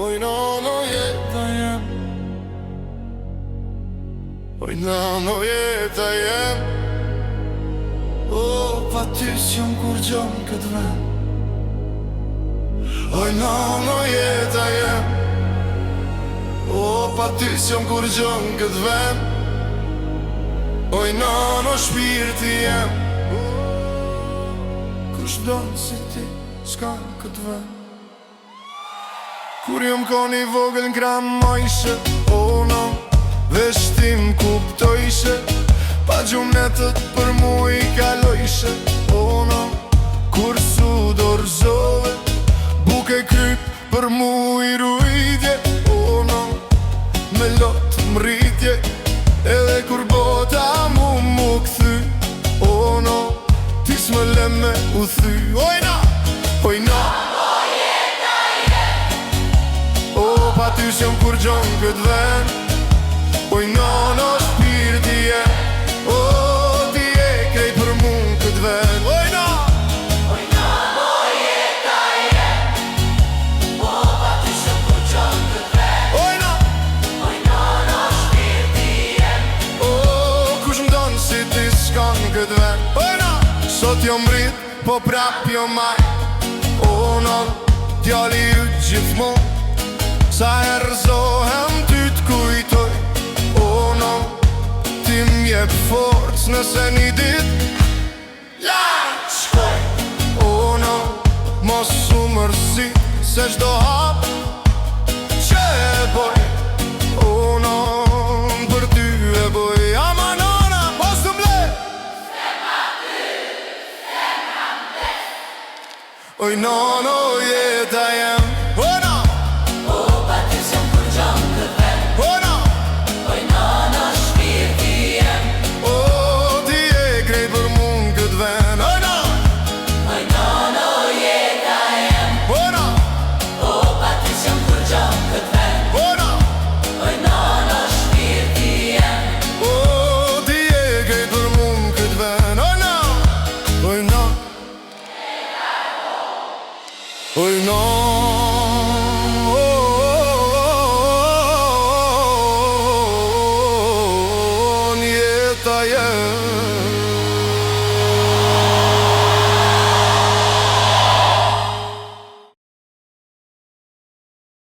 Oj nano jeta jem, oj nano jeta jem. O, pa ty s'jom kur gjon këtë vend. Oj nano jeta jem, o, pa ty s'jom kur gjon këtë vend. Oj nano shpirti jem, kush donë si ti s'ka këtë vend. Kur jom koni vogël n'kram mojshe, o no, veshtim kuptojshe, pa gjumnetët për mu i kalojshe, o no. Kur su dorëzove, buke kryp për mu i rujtje, o no. Me lot mritje, edhe kur bota mu këthy, o no. Ti s'më leme u thy, oj no, oj no. Pa ty s'jom kur gjon këtë vend. Oj nono shpirti je, o ti je krejt për mu këtë vend. Oj no, oj nono jeta je, o pa ty s'jom kur gjon këtë vend. Oj no, oj nono shpirti je, o kush m'don si ti s'kan këtë vend. Oj no, sot jom rrit, po prap jom maj, o no, djali ju gjithmon. Sa herzohem ty t'kujtoj, o no, ti m'jep forc nëse një dit lart shkoj. O no, mos u mërzi se çdo hap që e boj, o no, për ty e boj. Ama nona, mos të mle, s'ema ty, s'ema mle. Oj nono jeta jem,